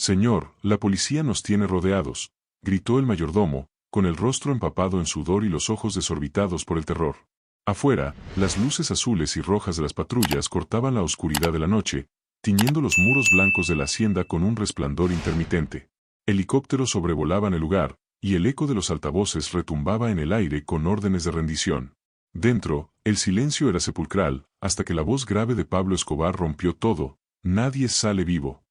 Señor, la policía nos tiene rodeados, gritó el mayordomo, con el rostro empapado en sudor y los ojos desorbitados por el terror. Afuera, las luces azules y rojas de las patrullas cortaban la oscuridad de la noche, tiñendo los muros blancos de la hacienda con un resplandor intermitente. Helicópteros sobrevolaban el lugar, y el eco de los altavoces retumbaba en el aire con órdenes de rendición. Dentro, el silencio era sepulcral, hasta que la voz grave de Pablo Escobar rompió todo: nadie sale vivo.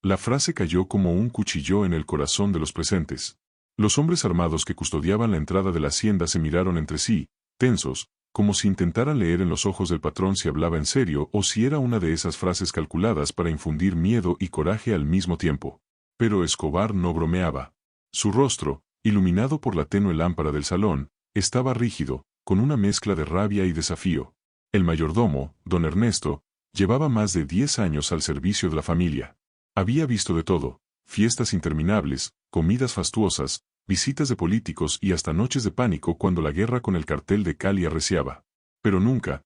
La frase cayó como un cuchillo en el corazón de los presentes. Los hombres armados que custodiaban la entrada de la hacienda se miraron entre sí, tensos, como si intentaran leer en los ojos del patrón si hablaba en serio o si era una de esas frases calculadas para infundir miedo y coraje al mismo tiempo. Pero Escobar no bromeaba. Su rostro, iluminado por la tenue lámpara del salón, estaba rígido, con una mezcla de rabia y desafío. El mayordomo, don Ernesto, llevaba más de 10 años al servicio de la familia. Había visto de todo: fiestas interminables, comidas fastuosas, visitas de políticos y hasta noches de pánico cuando la guerra con el cartel de Cali arreciaba. Pero nunca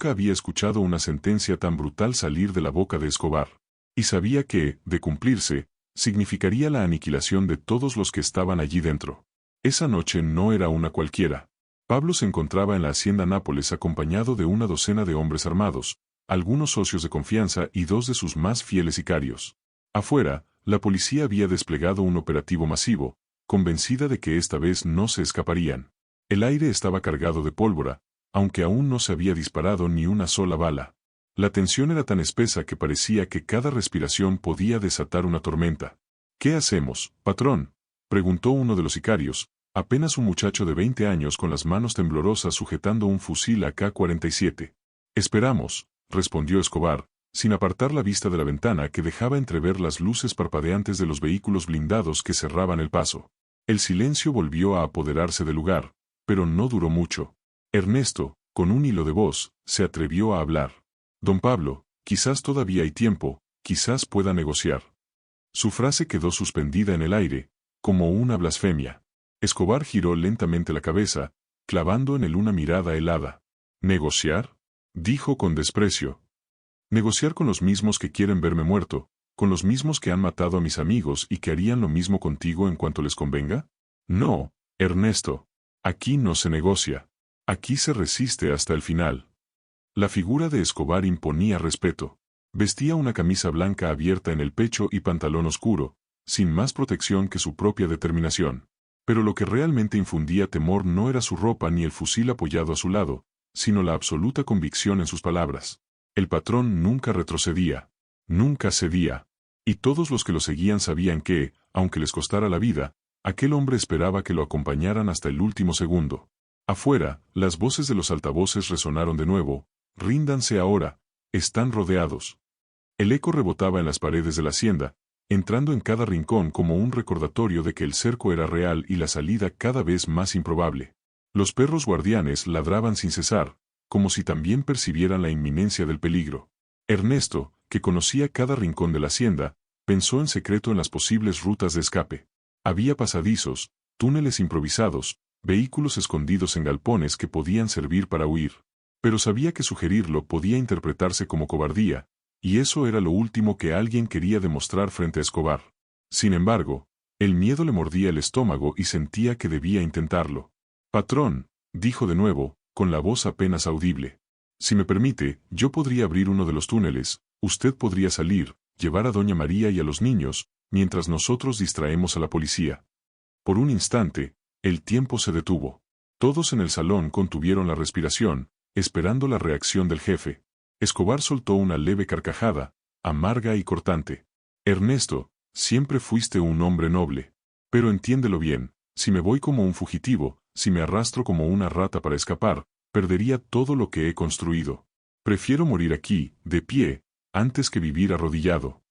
había escuchado una sentencia tan brutal salir de la boca de Escobar. Y sabía que, de cumplirse, significaría la aniquilación de todos los que estaban allí dentro. Esa noche no era una cualquiera. Pablo se encontraba en la hacienda Nápoles acompañado de una docena de hombres armados, algunos socios de confianza y 2 de sus más fieles sicarios. Afuera, la policía había desplegado un operativo masivo, convencida de que esta vez no se escaparían. El aire estaba cargado de pólvora, aunque aún no se había disparado ni una sola bala. La tensión era tan espesa que parecía que cada respiración podía desatar una tormenta. «¿Qué hacemos, patrón?», preguntó uno de los sicarios, apenas un muchacho de 20 años con las manos temblorosas sujetando un fusil AK-47. «Esperamos», respondió Escobar, sin apartar la vista de la ventana que dejaba entrever las luces parpadeantes de los vehículos blindados que cerraban el paso. El silencio volvió a apoderarse del lugar, pero no duró mucho. Ernesto, con un hilo de voz, se atrevió a hablar. «Don Pablo, quizás todavía hay tiempo, quizás pueda negociar». Su frase quedó suspendida en el aire, como una blasfemia. Escobar giró lentamente la cabeza, clavando en él una mirada helada. «¿Negociar?», dijo con desprecio. «¿Negociar con los mismos que quieren verme muerto, con los mismos que han matado a mis amigos y que harían lo mismo contigo en cuanto les convenga? No, Ernesto. Aquí no se negocia. Aquí se resiste hasta el final». La figura de Escobar imponía respeto. Vestía una camisa blanca abierta en el pecho y pantalón oscuro, sin más protección que su propia determinación. Pero lo que realmente infundía temor no era su ropa ni el fusil apoyado a su lado, sino la absoluta convicción en sus palabras. El patrón nunca retrocedía, nunca cedía. Y todos los que lo seguían sabían que, aunque les costara la vida, aquel hombre esperaba que lo acompañaran hasta el último segundo. Afuera, las voces de los altavoces resonaron de nuevo: «Ríndanse ahora, están rodeados». El eco rebotaba en las paredes de la hacienda, entrando en cada rincón como un recordatorio de que el cerco era real y la salida cada vez más improbable. Los perros guardianes ladraban sin cesar, como si también percibieran la inminencia del peligro. Ernesto, que conocía cada rincón de la hacienda, pensó en secreto en las posibles rutas de escape. Había pasadizos, túneles improvisados, vehículos escondidos en galpones que podían servir para huir. Pero sabía que sugerirlo podía interpretarse como cobardía, y eso era lo último que alguien quería demostrar frente a Escobar. Sin embargo, el miedo le mordía el estómago y sentía que debía intentarlo. «Patrón», dijo de nuevo, con la voz apenas audible. «Si me permite, yo podría abrir uno de los túneles, usted podría salir, llevar a doña María y a los niños, mientras nosotros distraemos a la policía». Por un instante, el tiempo se detuvo. Todos en el salón contuvieron la respiración, esperando la reacción del jefe. Escobar soltó una leve carcajada, amarga y cortante. «Ernesto, siempre fuiste un hombre noble. Pero entiéndelo bien, si me voy como un fugitivo, si me arrastro como una rata para escapar, perdería todo lo que he construido. Prefiero morir aquí, de pie, antes que vivir arrodillado».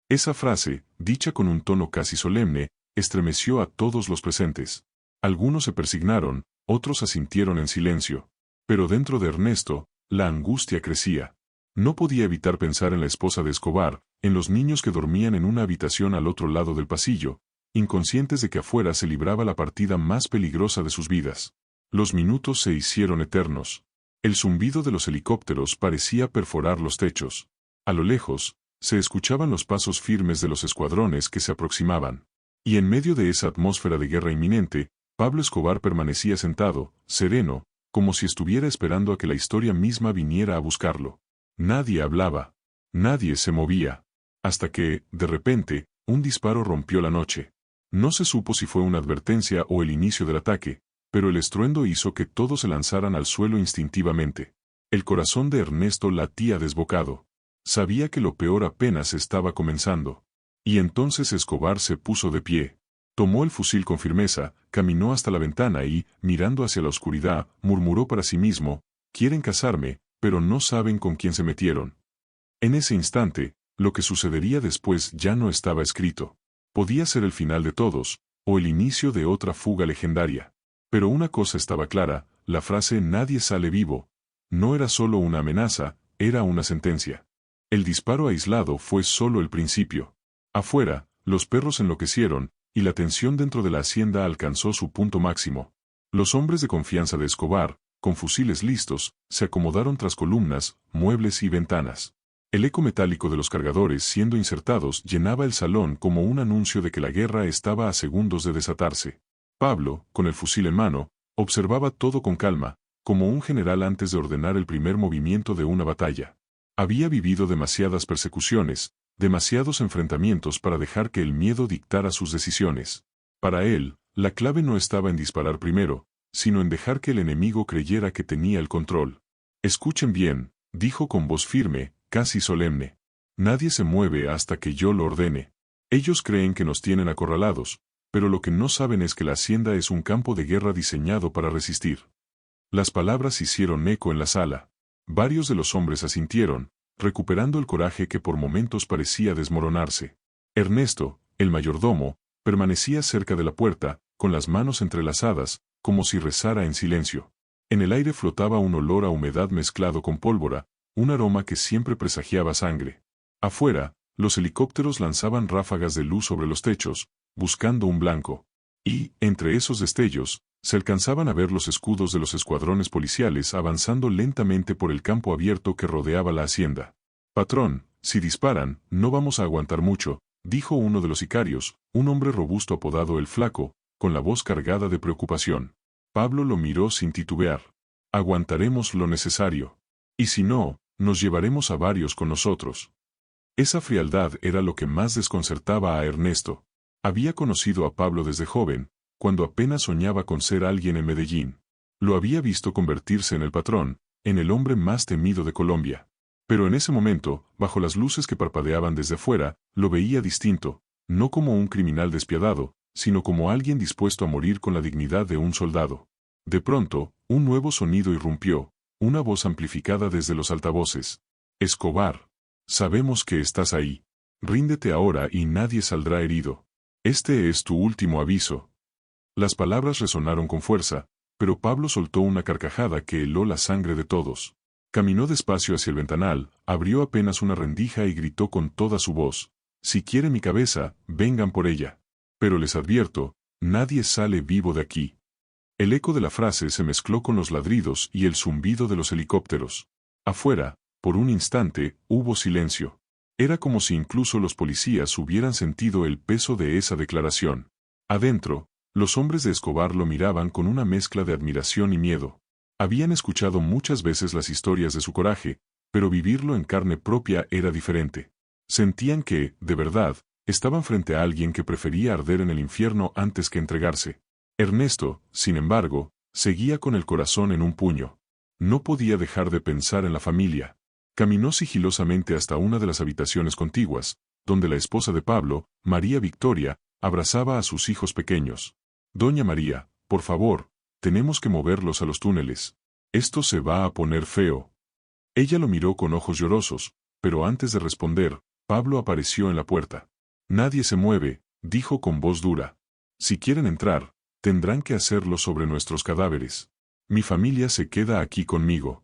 Esa frase, dicha con un tono casi solemne, estremeció a todos los presentes. Algunos se persignaron, otros asintieron en silencio. Pero dentro de Ernesto, la angustia crecía. No podía evitar pensar en la esposa de Escobar, en los niños que dormían en una habitación al otro lado del pasillo, inconscientes de que afuera se libraba la partida más peligrosa de sus vidas. Los minutos se hicieron eternos. El zumbido de los helicópteros parecía perforar los techos. A lo lejos, Se escuchaban los pasos firmes de los escuadrones que se aproximaban. Y en medio de esa atmósfera de guerra inminente, Pablo Escobar permanecía sentado, sereno, como si estuviera esperando a que la historia misma viniera a buscarlo. Nadie hablaba. Nadie se movía. Hasta que, de repente, un disparo rompió la noche. No se supo si fue una advertencia o el inicio del ataque, pero el estruendo hizo que todos se lanzaran al suelo instintivamente. El corazón de Ernesto latía desbocado. Sabía que lo peor apenas estaba comenzando. Y entonces Escobar se puso de pie. Tomó el fusil con firmeza, caminó hasta la ventana y, mirando hacia la oscuridad, murmuró para sí mismo: «Quieren casarme, pero no saben con quién se metieron». En ese instante, lo que sucedería después ya no estaba escrito. Podía ser el final de todos, o el inicio de otra fuga legendaria. Pero una cosa estaba clara: la frase «nadie sale vivo» no era solo una amenaza, era una sentencia. El disparo aislado fue solo el principio. Afuera, los perros enloquecieron, y la tensión dentro de la hacienda alcanzó su punto máximo. Los hombres de confianza de Escobar, con fusiles listos, se acomodaron tras columnas, muebles y ventanas. El eco metálico de los cargadores siendo insertados llenaba el salón como un anuncio de que la guerra estaba a segundos de desatarse. Pablo, con el fusil en mano, observaba todo con calma, como un general antes de ordenar el primer movimiento de una batalla. Había vivido demasiadas persecuciones, demasiados enfrentamientos para dejar que el miedo dictara sus decisiones. Para él, la clave no estaba en disparar primero, sino en dejar que el enemigo creyera que tenía el control. «Escuchen bien», dijo con voz firme, casi solemne. «Nadie se mueve hasta que yo lo ordene. Ellos creen que nos tienen acorralados, pero lo que no saben es que la hacienda es un campo de guerra diseñado para resistir». Las palabras hicieron eco en la sala. Varios de los hombres asintieron, recuperando el coraje que por momentos parecía desmoronarse. Ernesto, el mayordomo, permanecía cerca de la puerta, con las manos entrelazadas, como si rezara en silencio. En el aire flotaba un olor a humedad mezclado con pólvora, un aroma que siempre presagiaba sangre. Afuera, los helicópteros lanzaban ráfagas de luz sobre los techos, buscando un blanco. Y, entre esos destellos, se alcanzaban a ver los escudos de los escuadrones policiales avanzando lentamente por el campo abierto que rodeaba la hacienda. «Patrón, si disparan, no vamos a aguantar mucho», dijo uno de los sicarios, un hombre robusto apodado el Flaco, con la voz cargada de preocupación. Pablo lo miró sin titubear. «Aguantaremos lo necesario. Y si no, nos llevaremos a varios con nosotros». Esa frialdad era lo que más desconcertaba a Ernesto. Había conocido a Pablo desde joven, cuando apenas soñaba con ser alguien en Medellín. Lo había visto convertirse en el patrón, en el hombre más temido de Colombia. Pero en ese momento, bajo las luces que parpadeaban desde fuera, lo veía distinto, no como un criminal despiadado, sino como alguien dispuesto a morir con la dignidad de un soldado. De pronto, un nuevo sonido irrumpió, una voz amplificada desde los altavoces. «Escobar. Sabemos que estás ahí. Ríndete ahora y nadie saldrá herido. Este es tu último aviso». Las palabras resonaron con fuerza, pero Pablo soltó una carcajada que heló la sangre de todos. Caminó despacio hacia el ventanal, abrió apenas una rendija y gritó con toda su voz: «Si quiere mi cabeza, vengan por ella. Pero les advierto, nadie sale vivo de aquí». El eco de la frase se mezcló con los ladridos y el zumbido de los helicópteros. Afuera, por un instante, hubo silencio. Era como si incluso los policías hubieran sentido el peso de esa declaración. Adentro, los hombres de Escobar lo miraban con una mezcla de admiración y miedo. Habían escuchado muchas veces las historias de su coraje, pero vivirlo en carne propia era diferente. Sentían que, de verdad, estaban frente a alguien que prefería arder en el infierno antes que entregarse. Ernesto, sin embargo, seguía con el corazón en un puño. No podía dejar de pensar en la familia. Caminó sigilosamente hasta una de las habitaciones contiguas, donde la esposa de Pablo, María Victoria, abrazaba a sus hijos pequeños. «Doña María, por favor, tenemos que moverlos a los túneles. Esto se va a poner feo». Ella lo miró con ojos llorosos, pero antes de responder, Pablo apareció en la puerta. «Nadie se mueve», dijo con voz dura. «Si quieren entrar, tendrán que hacerlo sobre nuestros cadáveres. Mi familia se queda aquí conmigo».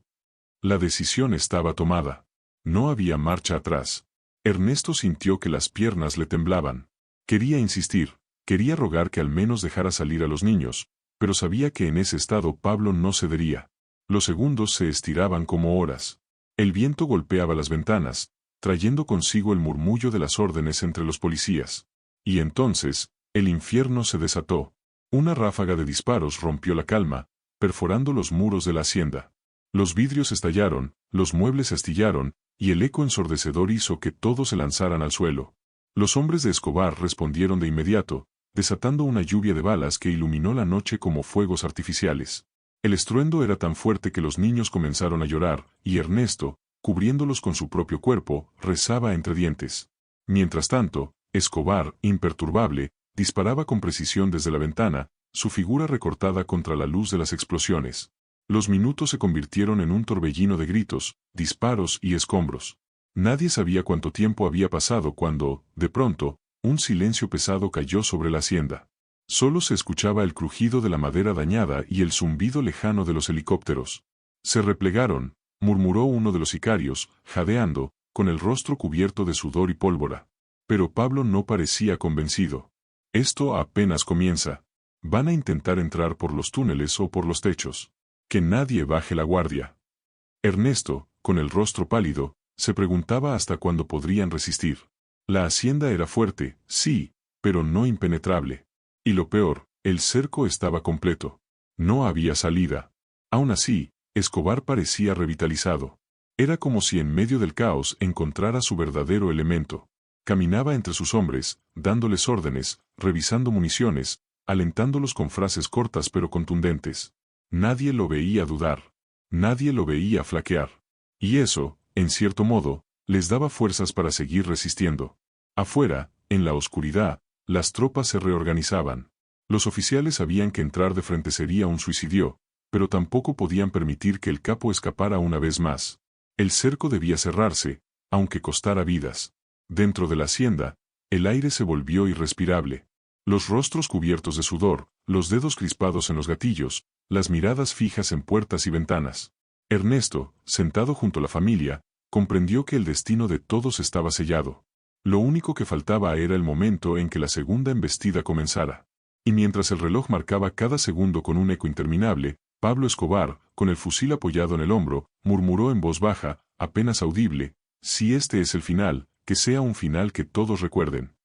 La decisión estaba tomada. No había marcha atrás. Ernesto sintió que las piernas le temblaban. Quería insistir, quería rogar que al menos dejara salir a los niños, pero sabía que en ese estado Pablo no cedería. Los segundos se estiraban como horas. El viento golpeaba las ventanas, trayendo consigo el murmullo de las órdenes entre los policías. Y entonces, el infierno se desató. Una ráfaga de disparos rompió la calma, perforando los muros de la hacienda. Los vidrios estallaron, los muebles se astillaron, y el eco ensordecedor hizo que todos se lanzaran al suelo. Los hombres de Escobar respondieron de inmediato, desatando una lluvia de balas que iluminó la noche como fuegos artificiales. El estruendo era tan fuerte que los niños comenzaron a llorar, y Ernesto, cubriéndolos con su propio cuerpo, rezaba entre dientes. Mientras tanto, Escobar, imperturbable, disparaba con precisión desde la ventana, su figura recortada contra la luz de las explosiones. Los minutos se convirtieron en un torbellino de gritos, disparos y escombros. Nadie sabía cuánto tiempo había pasado cuando, de pronto, un silencio pesado cayó sobre la hacienda. Solo se escuchaba el crujido de la madera dañada y el zumbido lejano de los helicópteros. Se replegaron, murmuró uno de los sicarios, jadeando, con el rostro cubierto de sudor y pólvora. Pero Pablo no parecía convencido. Esto apenas comienza. Van a intentar entrar por los túneles o por los techos. Que nadie baje la guardia. Ernesto, con el rostro pálido, se preguntaba hasta cuándo podrían resistir. La hacienda era fuerte, sí, pero no impenetrable. Y lo peor, el cerco estaba completo. No había salida. Aún así, Escobar parecía revitalizado. Era como si en medio del caos encontrara su verdadero elemento. Caminaba entre sus hombres, dándoles órdenes, revisando municiones, alentándolos con frases cortas pero contundentes. Nadie lo veía dudar. Nadie lo veía flaquear. Y eso, en cierto modo, les daba fuerzas para seguir resistiendo. Afuera, en la oscuridad, las tropas se reorganizaban. Los oficiales sabían que entrar de frente sería un suicidio, pero tampoco podían permitir que el capo escapara una vez más. El cerco debía cerrarse, aunque costara vidas. Dentro de la hacienda, el aire se volvió irrespirable. Los rostros cubiertos de sudor, los dedos crispados en los gatillos, las miradas fijas en puertas y ventanas. Ernesto, sentado junto a la familia, comprendió que el destino de todos estaba sellado. Lo único que faltaba era el momento en que la segunda embestida comenzara. Y mientras el reloj marcaba cada segundo con un eco interminable, Pablo Escobar, con el fusil apoyado en el hombro, murmuró en voz baja, apenas audible: si este es el final, que sea un final que todos recuerden.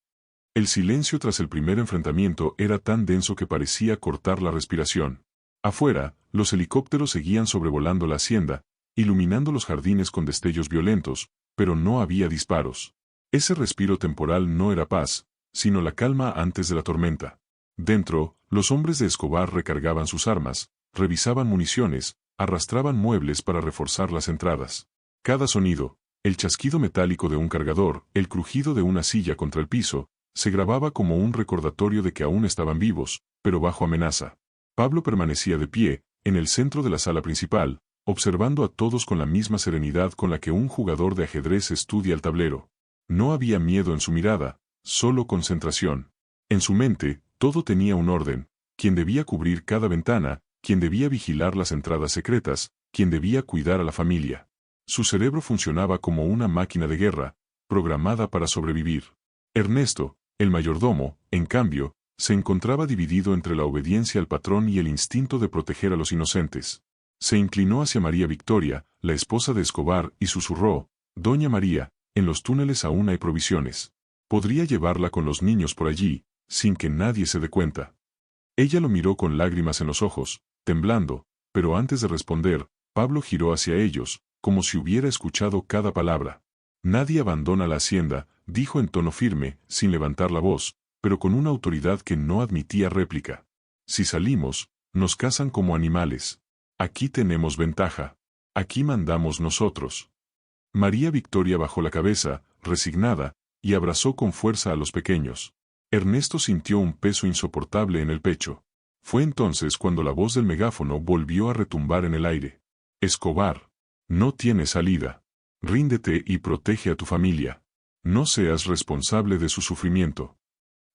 El silencio tras el primer enfrentamiento era tan denso que parecía cortar la respiración. Afuera, los helicópteros seguían sobrevolando la hacienda, iluminando los jardines con destellos violentos, pero no había disparos. Ese respiro temporal no era paz, sino la calma antes de la tormenta. Dentro, los hombres de Escobar recargaban sus armas, revisaban municiones, arrastraban muebles para reforzar las entradas. Cada sonido, el chasquido metálico de un cargador, el crujido de una silla contra el piso, se grababa como un recordatorio de que aún estaban vivos, pero bajo amenaza. Pablo permanecía de pie, en el centro de la sala principal, observando a todos con la misma serenidad con la que un jugador de ajedrez estudia el tablero. No había miedo en su mirada, solo concentración. En su mente, todo tenía un orden: quién debía cubrir cada ventana, quién debía vigilar las entradas secretas, quién debía cuidar a la familia. Su cerebro funcionaba como una máquina de guerra, programada para sobrevivir. Ernesto, el mayordomo, en cambio, se encontraba dividido entre la obediencia al patrón y el instinto de proteger a los inocentes. Se inclinó hacia María Victoria, la esposa de Escobar, y susurró: «Doña María, en los túneles aún hay provisiones. Podría llevarla con los niños por allí, sin que nadie se dé cuenta». Ella lo miró con lágrimas en los ojos, temblando, pero antes de responder, Pablo giró hacia ellos, como si hubiera escuchado cada palabra. «Nadie abandona la hacienda», dijo en tono firme, sin levantar la voz, pero con una autoridad que no admitía réplica. «Si salimos, nos cazan como animales. Aquí tenemos ventaja. Aquí mandamos nosotros». María Victoria bajó la cabeza, resignada, y abrazó con fuerza a los pequeños. Ernesto sintió un peso insoportable en el pecho. Fue entonces cuando la voz del megáfono volvió a retumbar en el aire. «Escobar, no tienes salida. Ríndete y protege a tu familia. No seas responsable de su sufrimiento».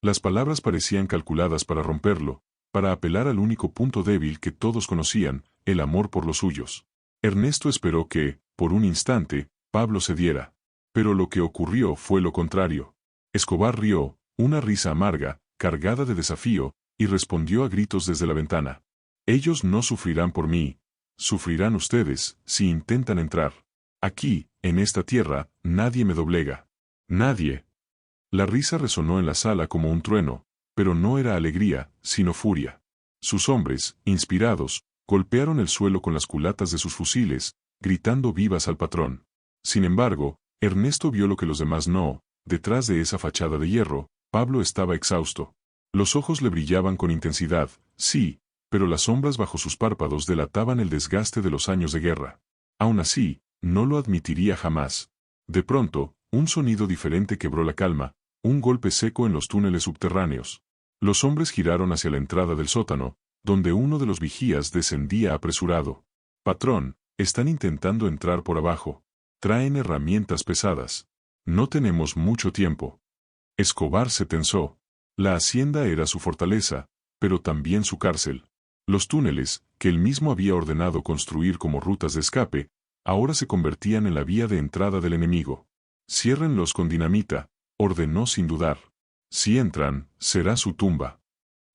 Las palabras parecían calculadas para romperlo, para apelar al único punto débil que todos conocían, el amor por los suyos. Ernesto esperó que, por un instante, Pablo cediera. Pero lo que ocurrió fue lo contrario. Escobar rió, una risa amarga, cargada de desafío, y respondió a gritos desde la ventana: «Ellos no sufrirán por mí. Sufrirán ustedes, si intentan entrar. Aquí, En esta tierra, nadie me doblega. Nadie. La risa resonó en la sala como un trueno, pero no era alegría, sino furia. Sus hombres, inspirados, golpearon el suelo con las culatas de sus fusiles, gritando vivas al patrón. Sin embargo, Ernesto vio lo que los demás no. Detrás de esa fachada de hierro, Pablo estaba exhausto. Los ojos le brillaban con intensidad, sí, pero las sombras bajo sus párpados delataban el desgaste de los años de guerra. Aún así, no lo admitiría jamás. De pronto, un sonido diferente quebró la calma, un golpe seco en los túneles subterráneos. Los hombres giraron hacia la entrada del sótano, donde uno de los vigías descendía apresurado. «Patrón, están intentando entrar por abajo. Traen herramientas pesadas. No tenemos mucho tiempo». Escobar se tensó. La hacienda era su fortaleza, pero también su cárcel. Los túneles, que él mismo había ordenado construir como rutas de escape, ahora se convertían en la vía de entrada del enemigo. «Ciérrenlos con dinamita», ordenó sin dudar. «Si entran, será su tumba».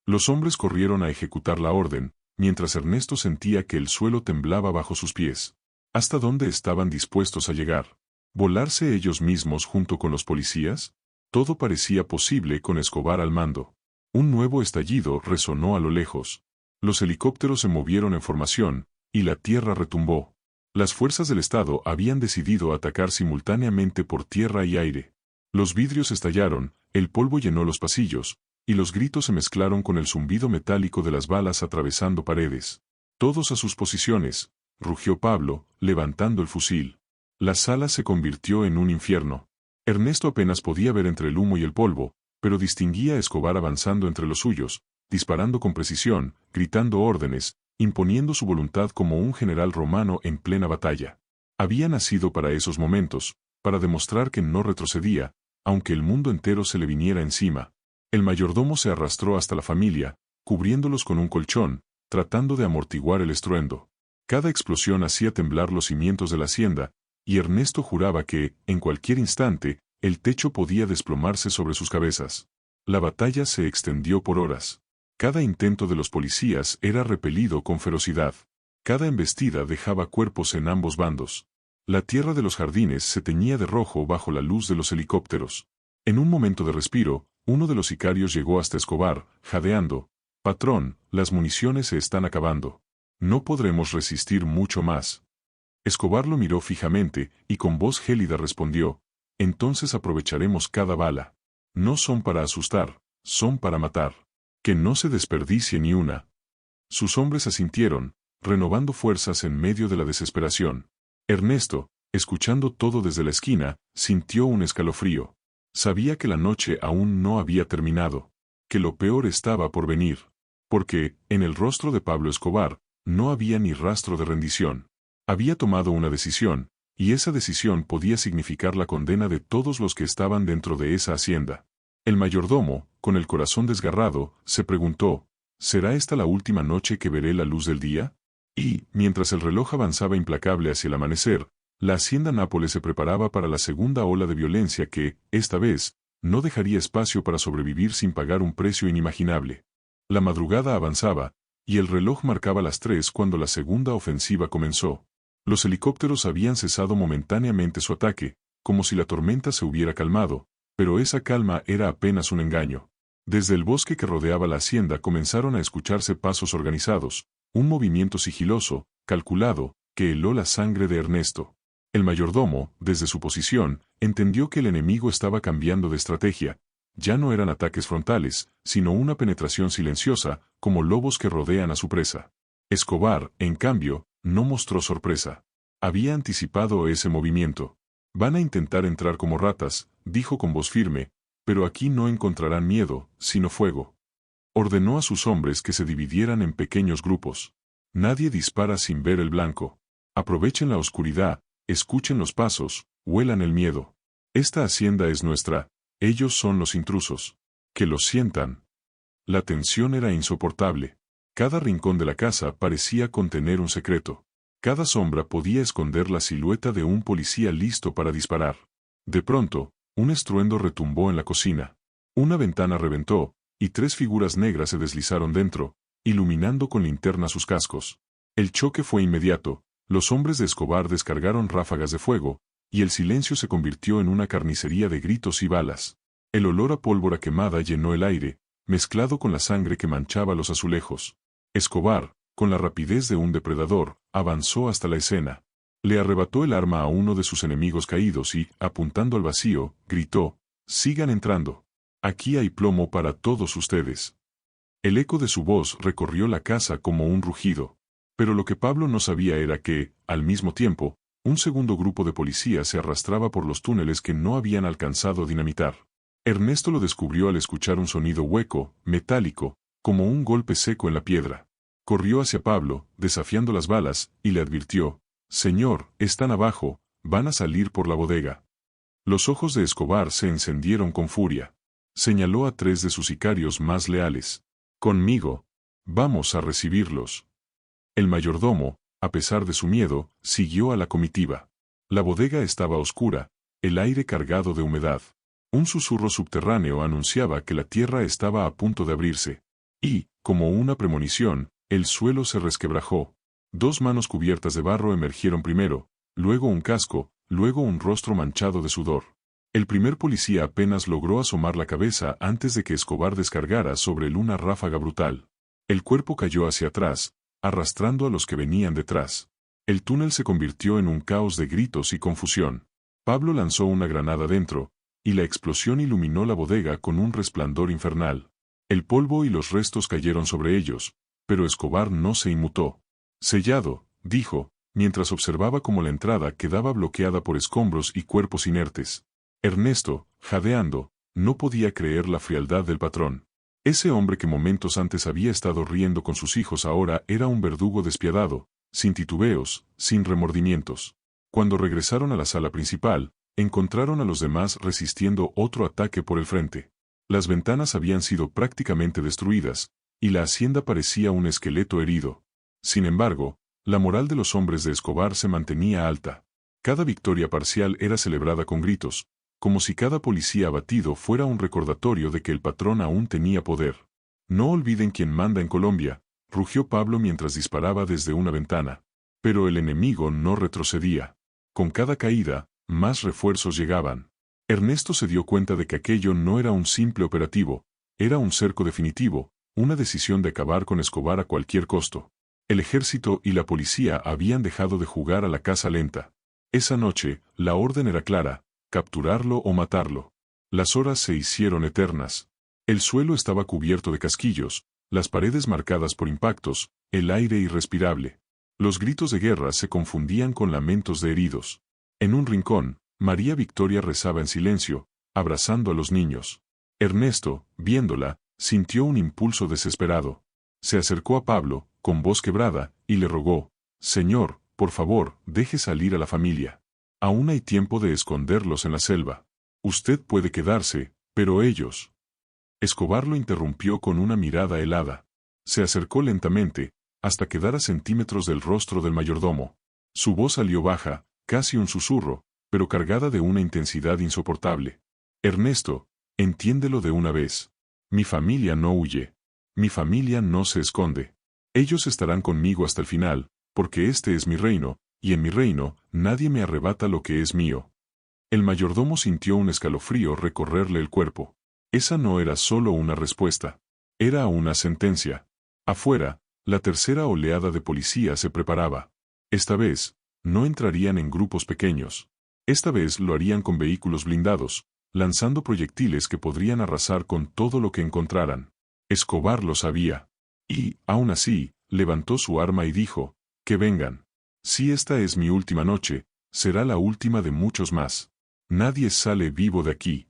Los hombres corrieron a ejecutar la orden, mientras Ernesto sentía que el suelo temblaba bajo sus pies. ¿Hasta dónde estaban dispuestos a llegar? ¿Volarse ellos mismos junto con los policías? Todo parecía posible con Escobar al mando. Un nuevo estallido resonó a lo lejos. Los helicópteros se movieron en formación, y la tierra retumbó. Las fuerzas del Estado habían decidido atacar simultáneamente por tierra y aire. Los vidrios estallaron, el polvo llenó los pasillos, y los gritos se mezclaron con el zumbido metálico de las balas atravesando paredes. «Todos a sus posiciones», rugió Pablo, levantando el fusil. La sala se convirtió en un infierno. Ernesto apenas podía ver entre el humo y el polvo, pero distinguía a Escobar avanzando entre los suyos, disparando con precisión, gritando órdenes, imponiendo su voluntad como un general romano en plena batalla. Había nacido para esos momentos, para demostrar que no retrocedía, aunque el mundo entero se le viniera encima. El mayordomo se arrastró hasta la familia, cubriéndolos con un colchón, tratando de amortiguar el estruendo. Cada explosión hacía temblar los cimientos de la hacienda, y Ernesto juraba que, en cualquier instante, el techo podía desplomarse sobre sus cabezas. La batalla se extendió por horas. Cada intento de los policías era repelido con ferocidad. Cada embestida dejaba cuerpos en ambos bandos. La tierra de los jardines se teñía de rojo bajo la luz de los helicópteros. En un momento de respiro, uno de los sicarios llegó hasta Escobar, jadeando. «Patrón, las municiones se están acabando. No podremos resistir mucho más». Escobar lo miró fijamente, y con voz gélida respondió: «Entonces aprovecharemos cada bala. No son para asustar, son para matar. Que no se desperdicie ni una». Sus hombres asintieron, renovando fuerzas en medio de la desesperación. Ernesto, escuchando todo desde la esquina, sintió un escalofrío. Sabía que la noche aún no había terminado, que lo peor estaba por venir. Porque, en el rostro de Pablo Escobar, no había ni rastro de rendición. Había tomado una decisión, y esa decisión podía significar la condena de todos los que estaban dentro de esa hacienda. El mayordomo, con el corazón desgarrado, se preguntó: ¿será esta la última noche que veré la luz del día? Y, mientras el reloj avanzaba implacable hacia el amanecer, la hacienda Nápoles se preparaba para la segunda ola de violencia que, esta vez, no dejaría espacio para sobrevivir sin pagar un precio inimaginable. La madrugada avanzaba, y el reloj marcaba las 3 cuando la segunda ofensiva comenzó. Los helicópteros habían cesado momentáneamente su ataque, como si la tormenta se hubiera calmado, pero esa calma era apenas un engaño. Desde el bosque que rodeaba la hacienda comenzaron a escucharse pasos organizados, un movimiento sigiloso, calculado, que heló la sangre de Ernesto. El mayordomo, desde su posición, entendió que el enemigo estaba cambiando de estrategia. Ya no eran ataques frontales, sino una penetración silenciosa, como lobos que rodean a su presa. Escobar, en cambio, no mostró sorpresa. Había anticipado ese movimiento. «Van a intentar entrar como ratas», dijo con voz firme, «pero aquí no encontrarán miedo, sino fuego». Ordenó a sus hombres que se dividieran en pequeños grupos. «Nadie dispara sin ver el blanco. Aprovechen la oscuridad, escuchen los pasos, huelan el miedo. Esta hacienda es nuestra, ellos son los intrusos. Que lo sientan». La tensión era insoportable. Cada rincón de la casa parecía contener un secreto. Cada sombra podía esconder la silueta de un policía listo para disparar. De pronto, un estruendo retumbó en la cocina. Una ventana reventó, y 3 figuras negras se deslizaron dentro, iluminando con linterna sus cascos. El choque fue inmediato. Los hombres de Escobar descargaron ráfagas de fuego, y el silencio se convirtió en una carnicería de gritos y balas. El olor a pólvora quemada llenó el aire, mezclado con la sangre que manchaba los azulejos. Escobar, con la rapidez de un depredador, avanzó hasta la escena. Le arrebató el arma a uno de sus enemigos caídos y, apuntando al vacío, gritó: «Sigan entrando. Aquí hay plomo para todos ustedes». El eco de su voz recorrió la casa como un rugido. Pero lo que Pablo no sabía era que, al mismo tiempo, un segundo grupo de policías se arrastraba por los túneles que no habían alcanzado a dinamitar. Ernesto lo descubrió al escuchar un sonido hueco, metálico, como un golpe seco en la piedra. Corrió hacia Pablo, desafiando las balas, y le advirtió: «Señor, están abajo, van a salir por la bodega». Los ojos de Escobar se encendieron con furia. Señaló a 3 de sus sicarios más leales. «Conmigo. Vamos a recibirlos». El mayordomo, a pesar de su miedo, siguió a la comitiva. La bodega estaba oscura, el aire cargado de humedad. Un susurro subterráneo anunciaba que la tierra estaba a punto de abrirse. Y, como una premonición, el suelo se resquebrajó. 2 manos cubiertas de barro emergieron primero, luego un casco, luego un rostro manchado de sudor. El primer policía apenas logró asomar la cabeza antes de que Escobar descargara sobre él una ráfaga brutal. El cuerpo cayó hacia atrás, arrastrando a los que venían detrás. El túnel se convirtió en un caos de gritos y confusión. Pablo lanzó una granada dentro, y la explosión iluminó la bodega con un resplandor infernal. El polvo y los restos cayeron sobre ellos, pero Escobar no se inmutó. «Sellado», dijo, mientras observaba cómo la entrada quedaba bloqueada por escombros y cuerpos inertes. Ernesto, jadeando, no podía creer la frialdad del patrón. Ese hombre que momentos antes había estado riendo con sus hijos ahora era un verdugo despiadado, sin titubeos, sin remordimientos. Cuando regresaron a la sala principal, encontraron a los demás resistiendo otro ataque por el frente. Las ventanas habían sido prácticamente destruidas, y la hacienda parecía un esqueleto herido. Sin embargo, la moral de los hombres de Escobar se mantenía alta. Cada victoria parcial era celebrada con gritos, como si cada policía abatido fuera un recordatorio de que el patrón aún tenía poder. «No olviden quién manda en Colombia», rugió Pablo mientras disparaba desde una ventana. Pero el enemigo no retrocedía. Con cada caída, más refuerzos llegaban. Ernesto se dio cuenta de que aquello no era un simple operativo, era un cerco definitivo, una decisión de acabar con Escobar a cualquier costo. El ejército y la policía habían dejado de jugar a la caza lenta. Esa noche, la orden era clara: capturarlo o matarlo. Las horas se hicieron eternas. El suelo estaba cubierto de casquillos, las paredes marcadas por impactos, el aire irrespirable. Los gritos de guerra se confundían con lamentos de heridos. En un rincón, María Victoria rezaba en silencio, abrazando a los niños. Ernesto, viéndola, sintió un impulso desesperado. Se acercó a Pablo, con voz quebrada, y le rogó: «Señor, por favor, deje salir a la familia. Aún hay tiempo de esconderlos en la selva. Usted puede quedarse, pero ellos». Escobar lo interrumpió con una mirada helada. Se acercó lentamente, hasta quedar a centímetros del rostro del mayordomo. Su voz salió baja, casi un susurro, pero cargada de una intensidad insoportable. «Ernesto, entiéndelo de una vez. Mi familia no huye. Mi familia no se esconde. Ellos estarán conmigo hasta el final, porque este es mi reino, y en mi reino, nadie me arrebata lo que es mío». El mayordomo sintió un escalofrío recorrerle el cuerpo. Esa no era solo una respuesta. Era una sentencia. Afuera, la tercera oleada de policía se preparaba. Esta vez, no entrarían en grupos pequeños. Esta vez lo harían con vehículos blindados, lanzando proyectiles que podrían arrasar con todo lo que encontraran. Escobar lo sabía. Y, aún así, levantó su arma y dijo: «Que vengan. Si esta es mi última noche, será la última de muchos más. Nadie sale vivo de aquí».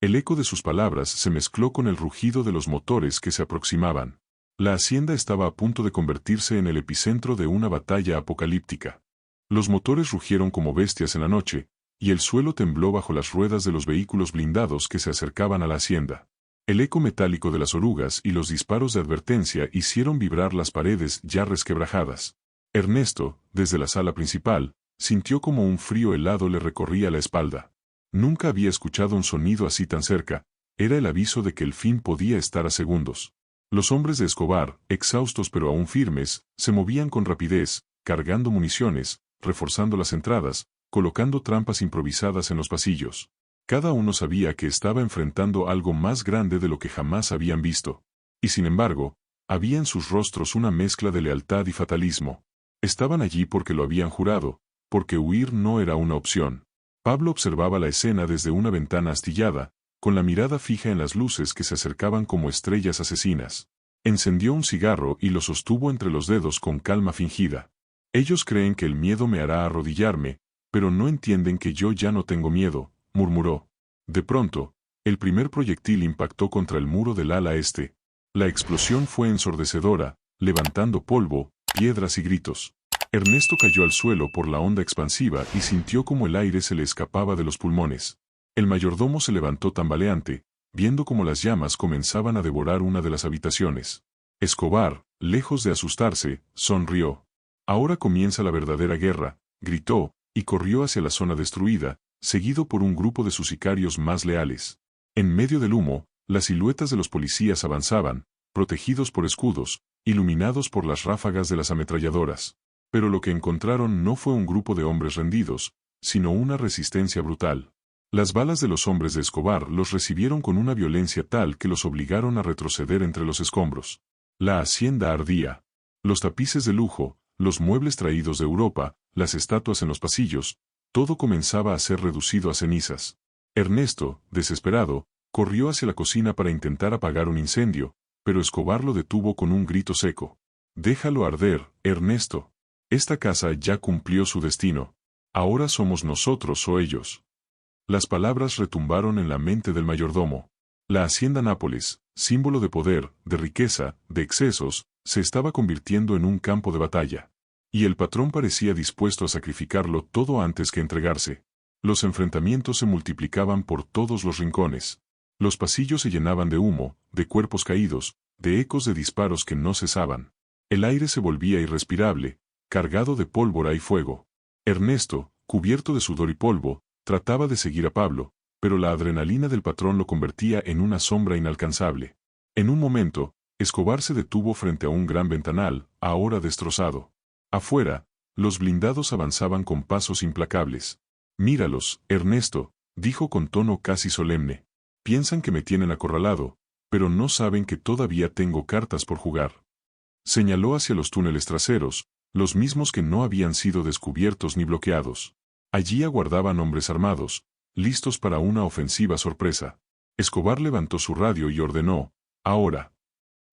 El eco de sus palabras se mezcló con el rugido de los motores que se aproximaban. La hacienda estaba a punto de convertirse en el epicentro de una batalla apocalíptica. Los motores rugieron como bestias en la noche, y el suelo tembló bajo las ruedas de los vehículos blindados que se acercaban a la hacienda. El eco metálico de las orugas y los disparos de advertencia hicieron vibrar las paredes ya resquebrajadas. Ernesto, desde la sala principal, sintió como un frío helado le recorría la espalda. Nunca había escuchado un sonido así tan cerca, era el aviso de que el fin podía estar a segundos. Los hombres de Escobar, exhaustos pero aún firmes, se movían con rapidez, cargando municiones, reforzando las entradas, colocando trampas improvisadas en los pasillos. Cada uno sabía que estaba enfrentando algo más grande de lo que jamás habían visto. Y sin embargo, había en sus rostros una mezcla de lealtad y fatalismo. Estaban allí porque lo habían jurado, porque huir no era una opción. Pablo observaba la escena desde una ventana astillada, con la mirada fija en las luces que se acercaban como estrellas asesinas. Encendió un cigarro y lo sostuvo entre los dedos con calma fingida. Ellos creen que el miedo me hará arrodillarme, pero no entienden que yo ya no tengo miedo, murmuró. De pronto, el primer proyectil impactó contra el muro del ala este. La explosión fue ensordecedora, levantando polvo, piedras y gritos. Ernesto cayó al suelo por la onda expansiva y sintió como el aire se le escapaba de los pulmones. El mayordomo se levantó tambaleante, viendo cómo las llamas comenzaban a devorar una de las habitaciones. Escobar, lejos de asustarse, sonrió. Ahora comienza la verdadera guerra, gritó, y corrió hacia la zona destruida, seguido por un grupo de sus sicarios más leales. En medio del humo, las siluetas de los policías avanzaban, protegidos por escudos, iluminados por las ráfagas de las ametralladoras. Pero lo que encontraron no fue un grupo de hombres rendidos, sino una resistencia brutal. Las balas de los hombres de Escobar los recibieron con una violencia tal que los obligaron a retroceder entre los escombros. La hacienda ardía. Los tapices de lujo, los muebles traídos de Europa, las estatuas en los pasillos, todo comenzaba a ser reducido a cenizas. Ernesto, desesperado, corrió hacia la cocina para intentar apagar un incendio, pero Escobar lo detuvo con un grito seco. «Déjalo arder, Ernesto. Esta casa ya cumplió su destino. Ahora somos nosotros o ellos». Las palabras retumbaron en la mente del mayordomo. La hacienda Nápoles, símbolo de poder, de riqueza, de excesos, se estaba convirtiendo en un campo de batalla. Y el patrón parecía dispuesto a sacrificarlo todo antes que entregarse. Los enfrentamientos se multiplicaban por todos los rincones. Los pasillos se llenaban de humo, de cuerpos caídos, de ecos de disparos que no cesaban. El aire se volvía irrespirable, cargado de pólvora y fuego. Ernesto, cubierto de sudor y polvo, trataba de seguir a Pablo, pero la adrenalina del patrón lo convertía en una sombra inalcanzable. En un momento, Escobar se detuvo frente a un gran ventanal, ahora destrozado. Afuera, los blindados avanzaban con pasos implacables. «Míralos, Ernesto», dijo con tono casi solemne. «Piensan que me tienen acorralado, pero no saben que todavía tengo cartas por jugar». Señaló hacia los túneles traseros, los mismos que no habían sido descubiertos ni bloqueados. Allí aguardaban hombres armados, listos para una ofensiva sorpresa. Escobar levantó su radio y ordenó: «Ahora».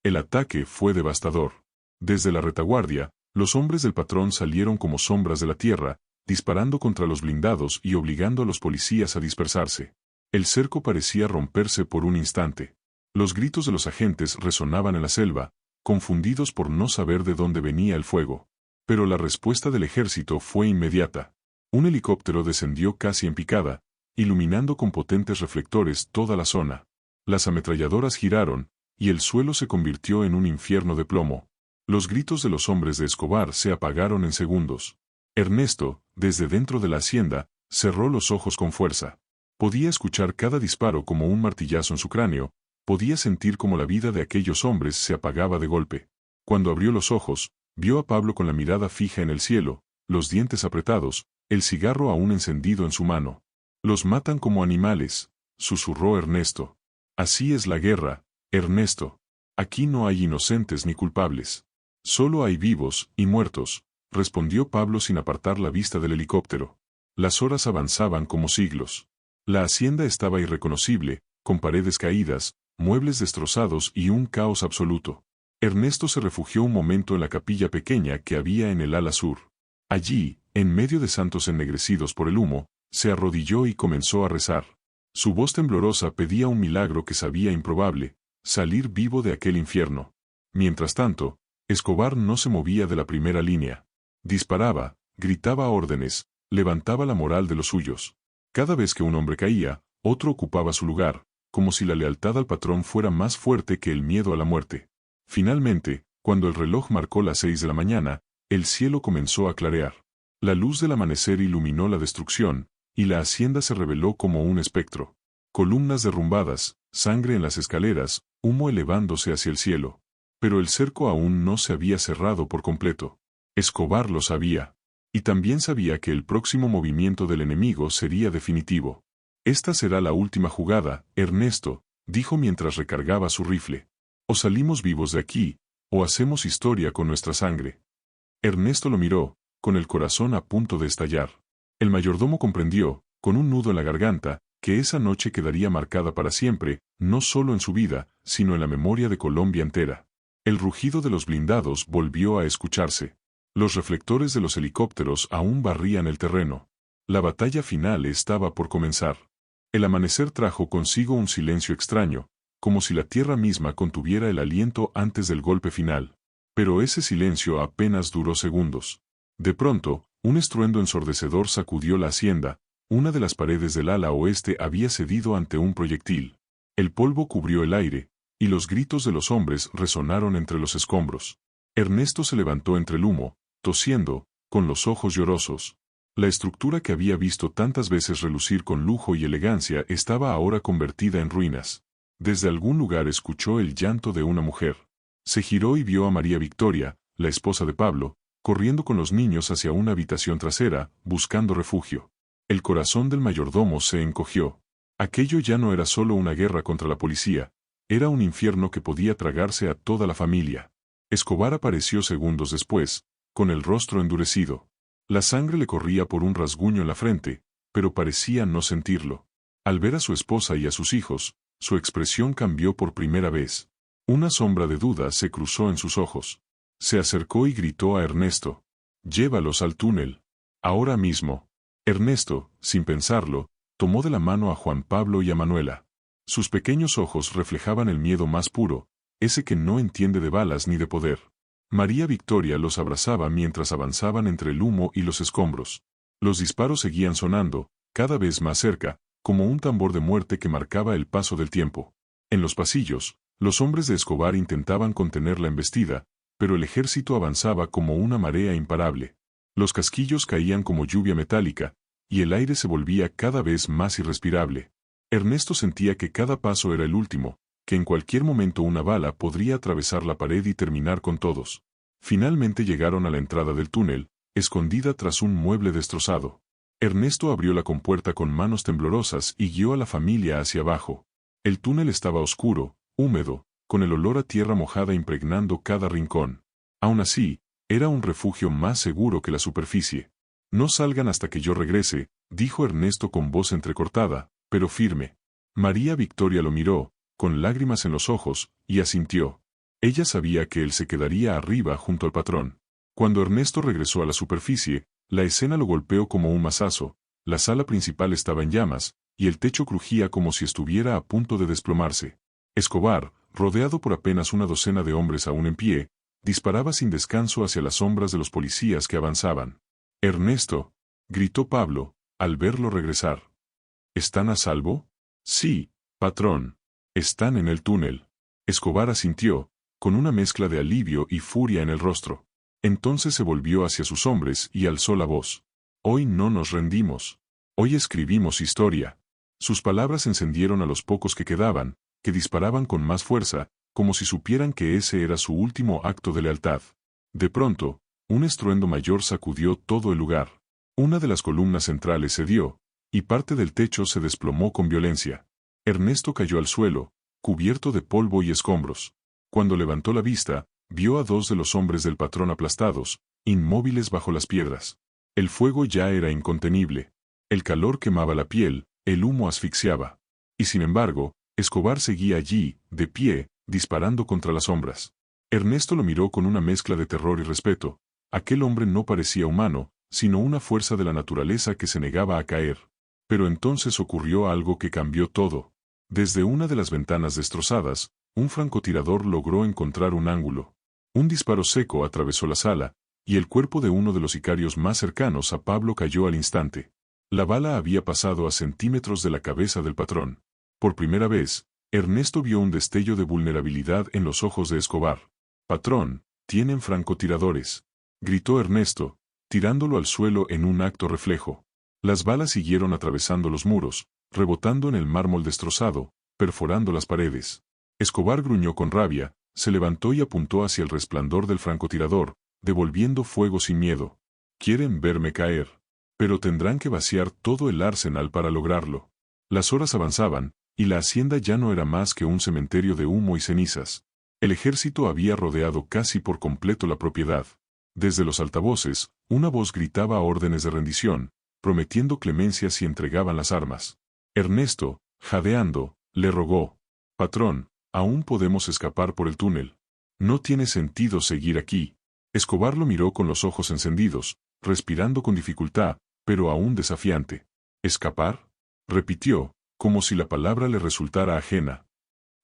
El ataque fue devastador. Desde la retaguardia, los hombres del patrón salieron como sombras de la tierra, disparando contra los blindados y obligando a los policías a dispersarse. El cerco parecía romperse por un instante. Los gritos de los agentes resonaban en la selva, confundidos por no saber de dónde venía el fuego. Pero la respuesta del ejército fue inmediata. Un helicóptero descendió casi en picada, iluminando con potentes reflectores toda la zona. Las ametralladoras giraron, y el suelo se convirtió en un infierno de plomo. Los gritos de los hombres de Escobar se apagaron en segundos. Ernesto, desde dentro de la hacienda, cerró los ojos con fuerza. Podía escuchar cada disparo como un martillazo en su cráneo, podía sentir como la vida de aquellos hombres se apagaba de golpe. Cuando abrió los ojos, vio a Pablo con la mirada fija en el cielo, los dientes apretados, el cigarro aún encendido en su mano. «Los matan como animales», susurró Ernesto. «Así es la guerra, Ernesto. Aquí no hay inocentes ni culpables. Solo hay vivos y muertos», respondió Pablo sin apartar la vista del helicóptero. Las horas avanzaban como siglos. La hacienda estaba irreconocible, con paredes caídas, muebles destrozados y un caos absoluto. Ernesto se refugió un momento en la capilla pequeña que había en el ala sur. Allí, en medio de santos ennegrecidos por el humo, se arrodilló y comenzó a rezar. Su voz temblorosa pedía un milagro que sabía improbable: salir vivo de aquel infierno. Mientras tanto, Escobar no se movía de la primera línea. Disparaba, gritaba órdenes, levantaba la moral de los suyos. Cada vez que un hombre caía, otro ocupaba su lugar, como si la lealtad al patrón fuera más fuerte que el miedo a la muerte. Finalmente, cuando el reloj marcó las 6 de la mañana, el cielo comenzó a clarear. La luz del amanecer iluminó la destrucción, y la hacienda se reveló como un espectro. Columnas derrumbadas, sangre en las escaleras, humo elevándose hacia el cielo. Pero el cerco aún no se había cerrado por completo. Escobar lo sabía. Y también sabía que el próximo movimiento del enemigo sería definitivo. Esta será la última jugada, Ernesto, dijo mientras recargaba su rifle. O salimos vivos de aquí, o hacemos historia con nuestra sangre. Ernesto lo miró, con el corazón a punto de estallar. El mayordomo comprendió, con un nudo en la garganta, que esa noche quedaría marcada para siempre, no solo en su vida, sino en la memoria de Colombia entera. El rugido de los blindados volvió a escucharse. Los reflectores de los helicópteros aún barrían el terreno. La batalla final estaba por comenzar. El amanecer trajo consigo un silencio extraño, como si la tierra misma contuviera el aliento antes del golpe final. Pero ese silencio apenas duró segundos. De pronto, un estruendo ensordecedor sacudió la hacienda. Una de las paredes del ala oeste había cedido ante un proyectil. El polvo cubrió el aire, y los gritos de los hombres resonaron entre los escombros. Ernesto se levantó entre el humo, tosiendo, con los ojos llorosos. La estructura que había visto tantas veces relucir con lujo y elegancia estaba ahora convertida en ruinas. Desde algún lugar escuchó el llanto de una mujer. Se giró y vio a María Victoria, la esposa de Pablo, corriendo con los niños hacia una habitación trasera, buscando refugio. El corazón del mayordomo se encogió. Aquello ya no era solo una guerra contra la policía, era un infierno que podía tragarse a toda la familia. Escobar apareció segundos después, con el rostro endurecido. La sangre le corría por un rasguño en la frente, pero parecía no sentirlo. Al ver a su esposa y a sus hijos, su expresión cambió por primera vez. Una sombra de duda se cruzó en sus ojos. Se acercó y gritó a Ernesto: «Llévalos al túnel. Ahora mismo». Ernesto, sin pensarlo, tomó de la mano a Juan Pablo y a Manuela. Sus pequeños ojos reflejaban el miedo más puro, ese que no entiende de balas ni de poder. María Victoria los abrazaba mientras avanzaban entre el humo y los escombros. Los disparos seguían sonando, cada vez más cerca, como un tambor de muerte que marcaba el paso del tiempo. En los pasillos, los hombres de Escobar intentaban contener la embestida, pero el ejército avanzaba como una marea imparable. Los casquillos caían como lluvia metálica, y el aire se volvía cada vez más irrespirable. Ernesto sentía que cada paso era el último, que en cualquier momento una bala podría atravesar la pared y terminar con todos. Finalmente llegaron a la entrada del túnel, escondida tras un mueble destrozado. Ernesto abrió la compuerta con manos temblorosas y guió a la familia hacia abajo. El túnel estaba oscuro, húmedo, con el olor a tierra mojada impregnando cada rincón. Aún así, era un refugio más seguro que la superficie. «No salgan hasta que yo regrese», dijo Ernesto con voz entrecortada, pero firme. María Victoria lo miró, con lágrimas en los ojos, y asintió. Ella sabía que él se quedaría arriba junto al patrón. Cuando Ernesto regresó a la superficie, la escena lo golpeó como un mazazo. La sala principal estaba en llamas, y el techo crujía como si estuviera a punto de desplomarse. Escobar, rodeado por apenas una docena de hombres aún en pie, disparaba sin descanso hacia las sombras de los policías que avanzaban. «Ernesto», gritó Pablo, al verlo regresar. «¿Están a salvo?» «Sí, patrón. Están en el túnel». Escobar asintió, con una mezcla de alivio y furia en el rostro. Entonces se volvió hacia sus hombres y alzó la voz. «Hoy no nos rendimos. Hoy escribimos historia». Sus palabras encendieron a los pocos que quedaban, que disparaban con más fuerza, como si supieran que ese era su último acto de lealtad. De pronto, un estruendo mayor sacudió todo el lugar. Una de las columnas centrales cedió, y parte del techo se desplomó con violencia. Ernesto cayó al suelo, cubierto de polvo y escombros. Cuando levantó la vista, vio a dos de los hombres del patrón aplastados, inmóviles bajo las piedras. El fuego ya era incontenible. El calor quemaba la piel, el humo asfixiaba. Y sin embargo, Escobar seguía allí, de pie, disparando contra las sombras. Ernesto lo miró con una mezcla de terror y respeto. Aquel hombre no parecía humano, sino una fuerza de la naturaleza que se negaba a caer. Pero entonces ocurrió algo que cambió todo. Desde una de las ventanas destrozadas, un francotirador logró encontrar un ángulo. Un disparo seco atravesó la sala, y el cuerpo de uno de los sicarios más cercanos a Pablo cayó al instante. La bala había pasado a centímetros de la cabeza del patrón. Por primera vez, Ernesto vio un destello de vulnerabilidad en los ojos de Escobar. «Patrón, tienen francotiradores», gritó Ernesto, tirándolo al suelo en un acto reflejo. Las balas siguieron atravesando los muros, rebotando en el mármol destrozado, perforando las paredes. Escobar gruñó con rabia, se levantó y apuntó hacia el resplandor del francotirador, devolviendo fuego sin miedo. Quieren verme caer. Pero tendrán que vaciar todo el arsenal para lograrlo. Las horas avanzaban, y la hacienda ya no era más que un cementerio de humo y cenizas. El ejército había rodeado casi por completo la propiedad. Desde los altavoces, una voz gritaba órdenes de rendición, prometiendo clemencia si entregaban las armas. Ernesto, jadeando, le rogó: «Patrón, aún podemos escapar por el túnel. No tiene sentido seguir aquí». Escobar lo miró con los ojos encendidos, respirando con dificultad, pero aún desafiante. «¿Escapar?», repitió, como si la palabra le resultara ajena.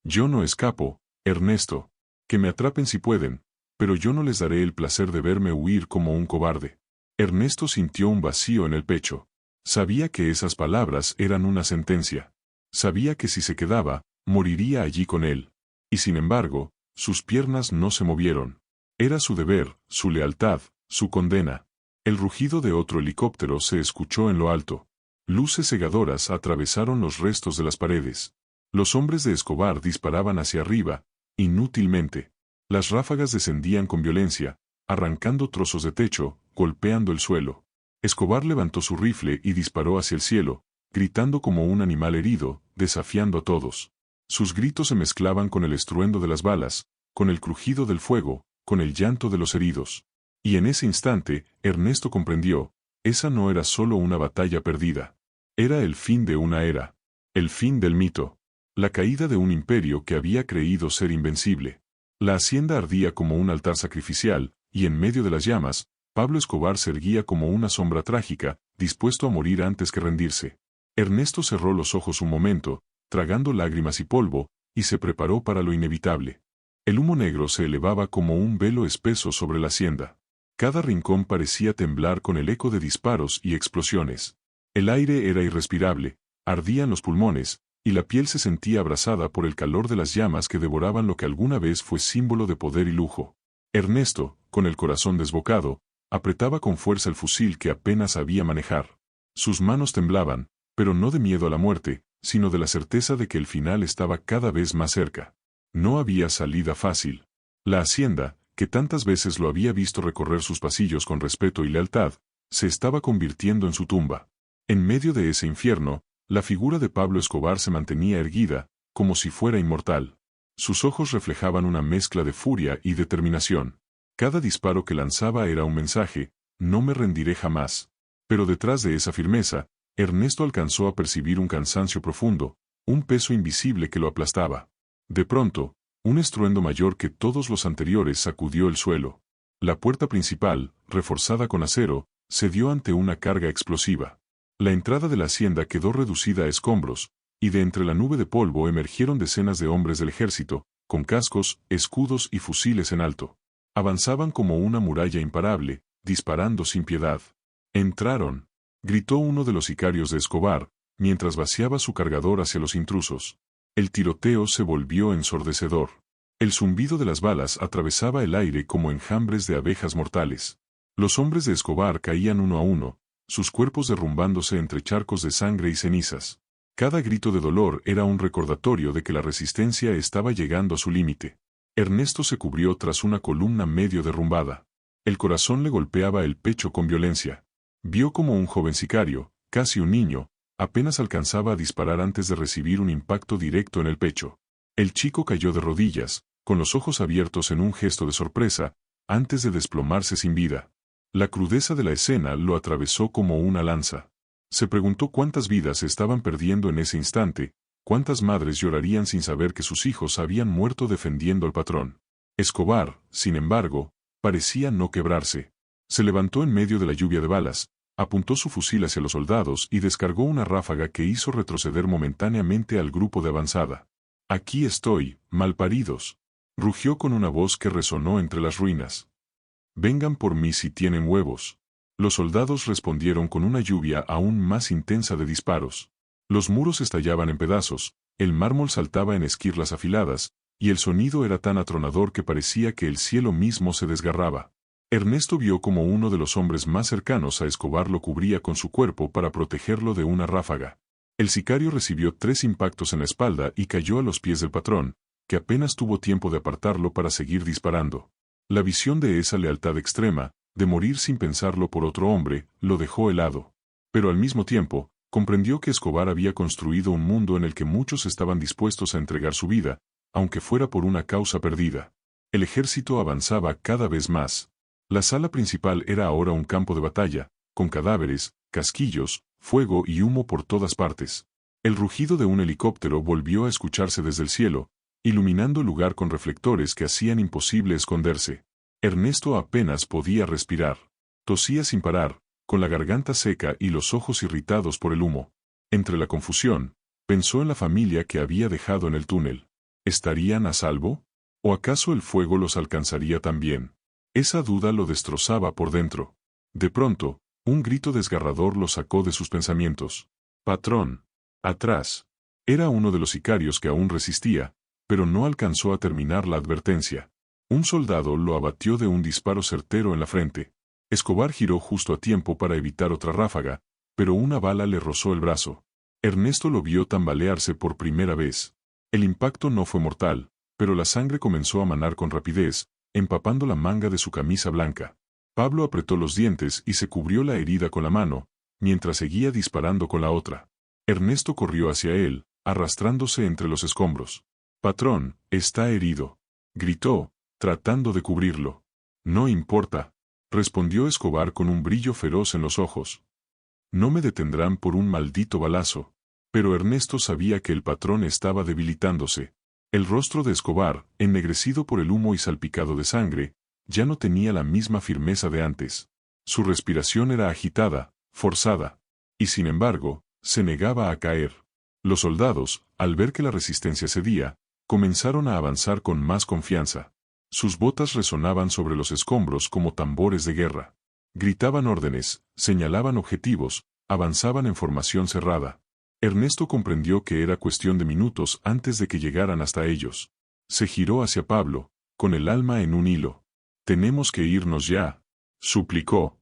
«Yo no escapo, Ernesto. Que me atrapen si pueden, pero yo no les daré el placer de verme huir como un cobarde». Ernesto sintió un vacío en el pecho. Sabía que esas palabras eran una sentencia. Sabía que si se quedaba, moriría allí con él. Y sin embargo, sus piernas no se movieron. Era su deber, su lealtad, su condena. El rugido de otro helicóptero se escuchó en lo alto. Luces cegadoras atravesaron los restos de las paredes. Los hombres de Escobar disparaban hacia arriba, inútilmente. Las ráfagas descendían con violencia, arrancando trozos de techo, golpeando el suelo. Escobar levantó su rifle y disparó hacia el cielo, gritando como un animal herido, desafiando a todos. Sus gritos se mezclaban con el estruendo de las balas, con el crujido del fuego, con el llanto de los heridos. Y en ese instante, Ernesto comprendió: esa no era solo una batalla perdida. Era el fin de una era. El fin del mito. La caída de un imperio que había creído ser invencible. La hacienda ardía como un altar sacrificial, y en medio de las llamas, Pablo Escobar se erguía como una sombra trágica, dispuesto a morir antes que rendirse. Ernesto cerró los ojos un momento, tragando lágrimas y polvo, y se preparó para lo inevitable. El humo negro se elevaba como un velo espeso sobre la hacienda. Cada rincón parecía temblar con el eco de disparos y explosiones. El aire era irrespirable, ardían los pulmones, y la piel se sentía abrasada por el calor de las llamas que devoraban lo que alguna vez fue símbolo de poder y lujo. Ernesto, con el corazón desbocado, apretaba con fuerza el fusil que apenas sabía manejar. Sus manos temblaban, pero no de miedo a la muerte, sino de la certeza de que el final estaba cada vez más cerca. No había salida fácil. La hacienda, que tantas veces lo había visto recorrer sus pasillos con respeto y lealtad, se estaba convirtiendo en su tumba. En medio de ese infierno, la figura de Pablo Escobar se mantenía erguida, como si fuera inmortal. Sus ojos reflejaban una mezcla de furia y determinación. Cada disparo que lanzaba era un mensaje: no me rendiré jamás. Pero detrás de esa firmeza, Ernesto alcanzó a percibir un cansancio profundo, un peso invisible que lo aplastaba. De pronto, un estruendo mayor que todos los anteriores sacudió el suelo. La puerta principal, reforzada con acero, cedió ante una carga explosiva. La entrada de la hacienda quedó reducida a escombros, y de entre la nube de polvo emergieron decenas de hombres del ejército, con cascos, escudos y fusiles en alto. Avanzaban como una muralla imparable, disparando sin piedad. «Entraron», gritó uno de los sicarios de Escobar, mientras vaciaba su cargador hacia los intrusos. El tiroteo se volvió ensordecedor. El zumbido de las balas atravesaba el aire como enjambres de abejas mortales. Los hombres de Escobar caían uno a uno, sus cuerpos derrumbándose entre charcos de sangre y cenizas. Cada grito de dolor era un recordatorio de que la resistencia estaba llegando a su límite. Ernesto se cubrió tras una columna medio derrumbada. El corazón le golpeaba el pecho con violencia. Vio como un joven sicario, casi un niño, apenas alcanzaba a disparar antes de recibir un impacto directo en el pecho. El chico cayó de rodillas, con los ojos abiertos en un gesto de sorpresa, antes de desplomarse sin vida. La crudeza de la escena lo atravesó como una lanza. Se preguntó cuántas vidas se estaban perdiendo en ese instante, cuántas madres llorarían sin saber que sus hijos habían muerto defendiendo al patrón. Escobar, sin embargo, parecía no quebrarse. Se levantó en medio de la lluvia de balas, apuntó su fusil hacia los soldados y descargó una ráfaga que hizo retroceder momentáneamente al grupo de avanzada. «Aquí estoy, malparidos», rugió con una voz que resonó entre las ruinas. «Vengan por mí si tienen huevos». Los soldados respondieron con una lluvia aún más intensa de disparos. Los muros estallaban en pedazos, el mármol saltaba en esquirlas afiladas, y el sonido era tan atronador que parecía que el cielo mismo se desgarraba. Ernesto vio como uno de los hombres más cercanos a Escobar lo cubría con su cuerpo para protegerlo de una ráfaga. El sicario recibió 3 impactos en la espalda y cayó a los pies del patrón, que apenas tuvo tiempo de apartarlo para seguir disparando. La visión de esa lealtad extrema, de morir sin pensarlo por otro hombre, lo dejó helado. Pero al mismo tiempo, comprendió que Escobar había construido un mundo en el que muchos estaban dispuestos a entregar su vida, aunque fuera por una causa perdida. El ejército avanzaba cada vez más. La sala principal era ahora un campo de batalla, con cadáveres, casquillos, fuego y humo por todas partes. El rugido de un helicóptero volvió a escucharse desde el cielo, iluminando el lugar con reflectores que hacían imposible esconderse. Ernesto apenas podía respirar. Tosía sin parar, con la garganta seca y los ojos irritados por el humo. Entre la confusión, pensó en la familia que había dejado en el túnel. ¿Estarían a salvo? ¿O acaso el fuego los alcanzaría también? Esa duda lo destrozaba por dentro. De pronto, un grito desgarrador lo sacó de sus pensamientos. «¡Patrón! ¡Atrás!». Era uno de los sicarios que aún resistía, pero no alcanzó a terminar la advertencia. Un soldado lo abatió de un disparo certero en la frente. Escobar giró justo a tiempo para evitar otra ráfaga, pero una bala le rozó el brazo. Ernesto lo vio tambalearse por primera vez. El impacto no fue mortal, pero la sangre comenzó a manar con rapidez, empapando la manga de su camisa blanca. Pablo apretó los dientes y se cubrió la herida con la mano, mientras seguía disparando con la otra. Ernesto corrió hacia él, arrastrándose entre los escombros. «Patrón, está herido», gritó, tratando de cubrirlo. «No importa», respondió Escobar con un brillo feroz en los ojos. «No me detendrán por un maldito balazo». Pero Ernesto sabía que el patrón estaba debilitándose. El rostro de Escobar, ennegrecido por el humo y salpicado de sangre, ya no tenía la misma firmeza de antes. Su respiración era agitada, forzada. Y sin embargo, se negaba a caer. Los soldados, al ver que la resistencia cedía, comenzaron a avanzar con más confianza. Sus botas resonaban sobre los escombros como tambores de guerra. Gritaban órdenes, señalaban objetivos, avanzaban en formación cerrada. Ernesto comprendió que era cuestión de minutos antes de que llegaran hasta ellos. Se giró hacia Pablo, con el alma en un hilo. «Tenemos que irnos ya», suplicó.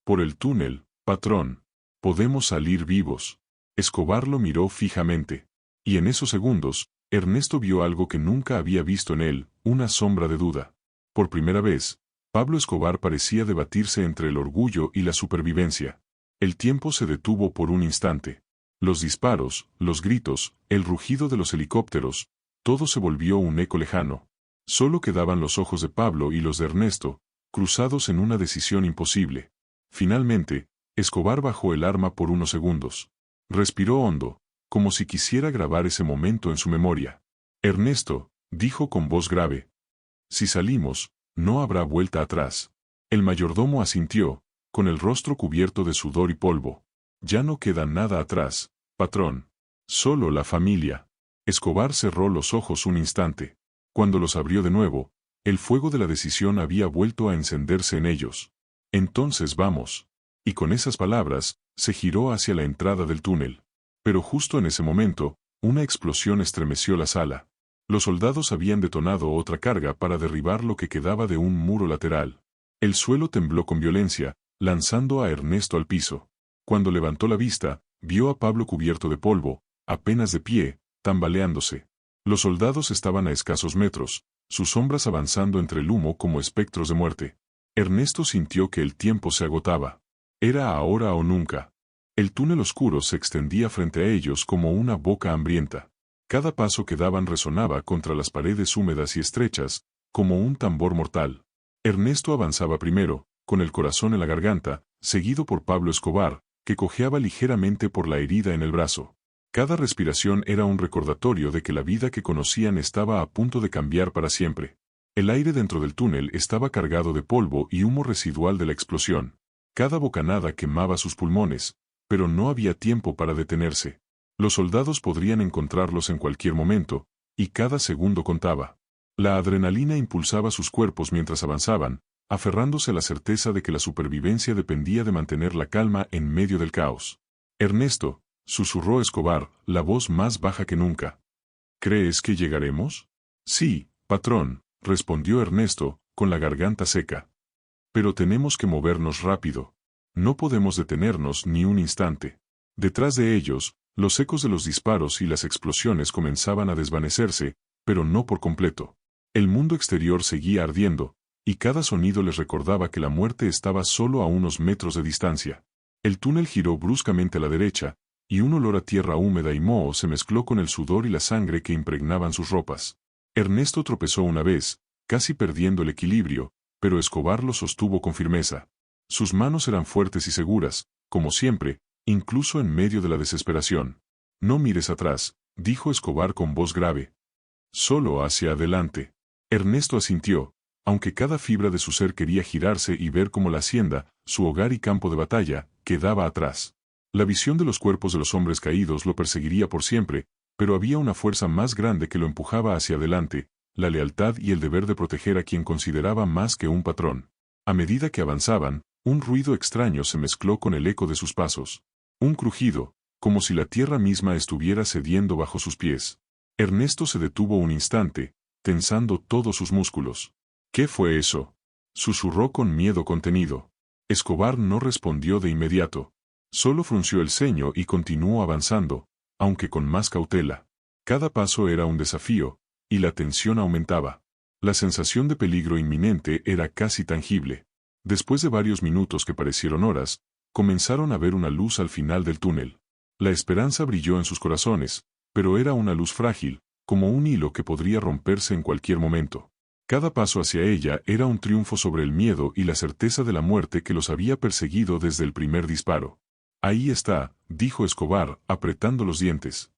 «Por el túnel, patrón. Podemos salir vivos». Escobar lo miró fijamente. Y en esos segundos, Ernesto vio algo que nunca había visto en él, una sombra de duda. Por primera vez, Pablo Escobar parecía debatirse entre el orgullo y la supervivencia. El tiempo se detuvo por un instante. Los disparos, los gritos, el rugido de los helicópteros, todo se volvió un eco lejano. Solo quedaban los ojos de Pablo y los de Ernesto, cruzados en una decisión imposible. Finalmente, Escobar bajó el arma por unos segundos. Respiró hondo, como si quisiera grabar ese momento en su memoria. «Ernesto», dijo con voz grave. «Si salimos, no habrá vuelta atrás». El mayordomo asintió, con el rostro cubierto de sudor y polvo. «Ya no queda nada atrás, patrón. Solo la familia». Escobar cerró los ojos un instante. Cuando los abrió de nuevo, el fuego de la decisión había vuelto a encenderse en ellos. «Entonces vamos». Y con esas palabras, se giró hacia la entrada del túnel. Pero justo en ese momento, una explosión estremeció la sala. Los soldados habían detonado otra carga para derribar lo que quedaba de un muro lateral. El suelo tembló con violencia, lanzando a Ernesto al piso. Cuando levantó la vista, vio a Pablo cubierto de polvo, apenas de pie, tambaleándose. Los soldados estaban a escasos metros, sus sombras avanzando entre el humo como espectros de muerte. Ernesto sintió que el tiempo se agotaba. Era ahora o nunca. El túnel oscuro se extendía frente a ellos como una boca hambrienta. Cada paso que daban resonaba contra las paredes húmedas y estrechas, como un tambor mortal. Ernesto avanzaba primero, con el corazón en la garganta, seguido por Pablo Escobar, que cojeaba ligeramente por la herida en el brazo. Cada respiración era un recordatorio de que la vida que conocían estaba a punto de cambiar para siempre. El aire dentro del túnel estaba cargado de polvo y humo residual de la explosión. Cada bocanada quemaba sus pulmones, pero no había tiempo para detenerse. Los soldados podrían encontrarlos en cualquier momento, y cada segundo contaba. La adrenalina impulsaba sus cuerpos mientras avanzaban, aferrándose a la certeza de que la supervivencia dependía de mantener la calma en medio del caos. «Ernesto», susurró Escobar, la voz más baja que nunca. «¿Crees que llegaremos?» «Sí, patrón», respondió Ernesto, con la garganta seca. «Pero tenemos que movernos rápido. No podemos detenernos ni un instante». Detrás de ellos, los ecos de los disparos y las explosiones comenzaban a desvanecerse, pero no por completo. El mundo exterior seguía ardiendo, y cada sonido les recordaba que la muerte estaba solo a unos metros de distancia. El túnel giró bruscamente a la derecha, y un olor a tierra húmeda y moho se mezcló con el sudor y la sangre que impregnaban sus ropas. Ernesto tropezó una vez, casi perdiendo el equilibrio, pero Escobar lo sostuvo con firmeza. Sus manos eran fuertes y seguras, como siempre, incluso en medio de la desesperación. «No mires atrás», dijo Escobar con voz grave. «Solo hacia adelante». Ernesto asintió, aunque cada fibra de su ser quería girarse y ver cómo la hacienda, su hogar y campo de batalla, quedaba atrás. La visión de los cuerpos de los hombres caídos lo perseguiría por siempre, pero había una fuerza más grande que lo empujaba hacia adelante, la lealtad y el deber de proteger a quien consideraba más que un patrón. A medida que avanzaban, un ruido extraño se mezcló con el eco de sus pasos. Un crujido, como si la tierra misma estuviera cediendo bajo sus pies. Ernesto se detuvo un instante, tensando todos sus músculos. «¿Qué fue eso?», susurró con miedo contenido. Escobar no respondió de inmediato. Solo frunció el ceño y continuó avanzando, aunque con más cautela. Cada paso era un desafío, y la tensión aumentaba. La sensación de peligro inminente era casi tangible. Después de varios minutos que parecieron horas, comenzaron a ver una luz al final del túnel. La esperanza brilló en sus corazones, pero era una luz frágil, como un hilo que podría romperse en cualquier momento. Cada paso hacia ella era un triunfo sobre el miedo y la certeza de la muerte que los había perseguido desde el primer disparo. «Ahí está», dijo Escobar, apretando los dientes.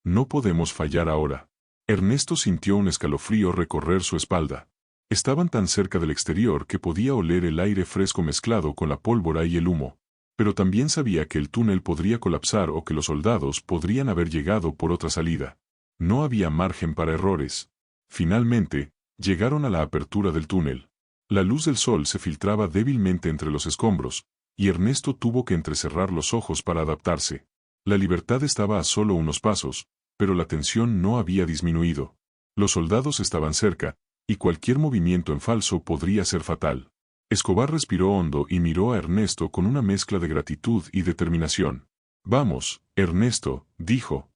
«No podemos fallar ahora». Ernesto sintió un escalofrío recorrer su espalda. Estaban tan cerca del exterior que podía oler el aire fresco mezclado con la pólvora y el humo. Pero también sabía que el túnel podría colapsar o que los soldados podrían haber llegado por otra salida. No había margen para errores. Finalmente, llegaron a la apertura del túnel. La luz del sol se filtraba débilmente entre los escombros, y Ernesto tuvo que entrecerrar los ojos para adaptarse. La libertad estaba a solo unos pasos, pero la tensión no había disminuido. Los soldados estaban cerca, y cualquier movimiento en falso podría ser fatal. Escobar respiró hondo y miró a Ernesto con una mezcla de gratitud y determinación. «Vamos, Ernesto», dijo.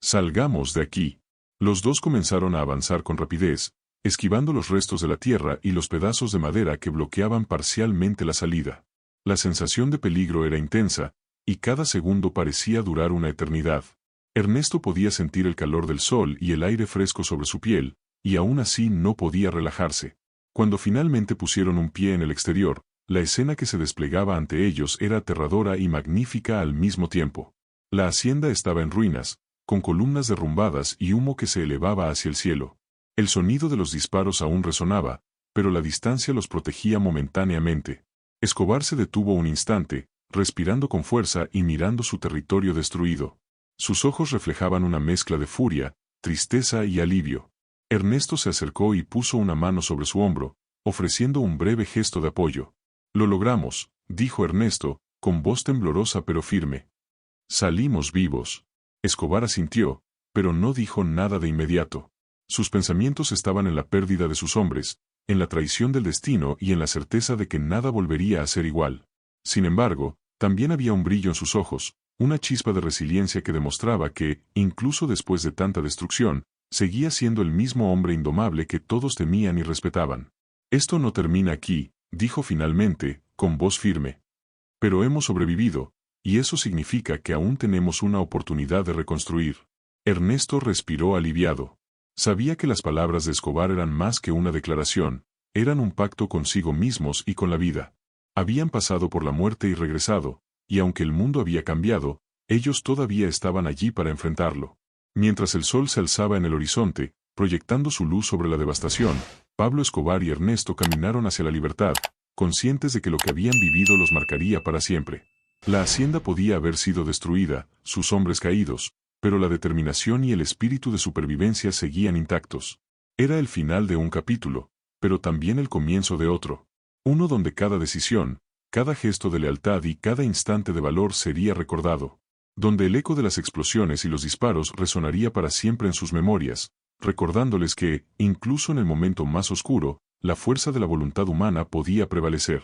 «Salgamos de aquí». Los dos comenzaron a avanzar con rapidez, esquivando los restos de la tierra y los pedazos de madera que bloqueaban parcialmente la salida. La sensación de peligro era intensa, y cada segundo parecía durar una eternidad. Ernesto podía sentir el calor del sol y el aire fresco sobre su piel, y aún así no podía relajarse. Cuando finalmente pusieron un pie en el exterior, la escena que se desplegaba ante ellos era aterradora y magnífica al mismo tiempo. La hacienda estaba en ruinas, con columnas derrumbadas y humo que se elevaba hacia el cielo. El sonido de los disparos aún resonaba, pero la distancia los protegía momentáneamente. Escobar se detuvo un instante, respirando con fuerza y mirando su territorio destruido. Sus ojos reflejaban una mezcla de furia, tristeza y alivio. Ernesto se acercó y puso una mano sobre su hombro, ofreciendo un breve gesto de apoyo. «Lo logramos», dijo Ernesto, con voz temblorosa pero firme. «Salimos vivos». Escobar asintió, pero no dijo nada de inmediato. Sus pensamientos estaban en la pérdida de sus hombres, en la traición del destino y en la certeza de que nada volvería a ser igual. Sin embargo, también había un brillo en sus ojos, una chispa de resiliencia que demostraba que, incluso después de tanta destrucción, seguía siendo el mismo hombre indomable que todos temían y respetaban. «Esto no termina aquí», dijo finalmente, con voz firme. «Pero hemos sobrevivido, y eso significa que aún tenemos una oportunidad de reconstruir». Ernesto respiró aliviado. Sabía que las palabras de Escobar eran más que una declaración, eran un pacto consigo mismos y con la vida. Habían pasado por la muerte y regresado, y aunque el mundo había cambiado, ellos todavía estaban allí para enfrentarlo. Mientras el sol se alzaba en el horizonte, proyectando su luz sobre la devastación, Pablo Escobar y Ernesto caminaron hacia la libertad, conscientes de que lo que habían vivido los marcaría para siempre. La hacienda podía haber sido destruida, sus hombres caídos, pero la determinación y el espíritu de supervivencia seguían intactos. Era el final de un capítulo, pero también el comienzo de otro. Uno donde cada decisión, cada gesto de lealtad y cada instante de valor sería recordado. Donde el eco de las explosiones y los disparos resonaría para siempre en sus memorias, recordándoles que, incluso en el momento más oscuro, la fuerza de la voluntad humana podía prevalecer.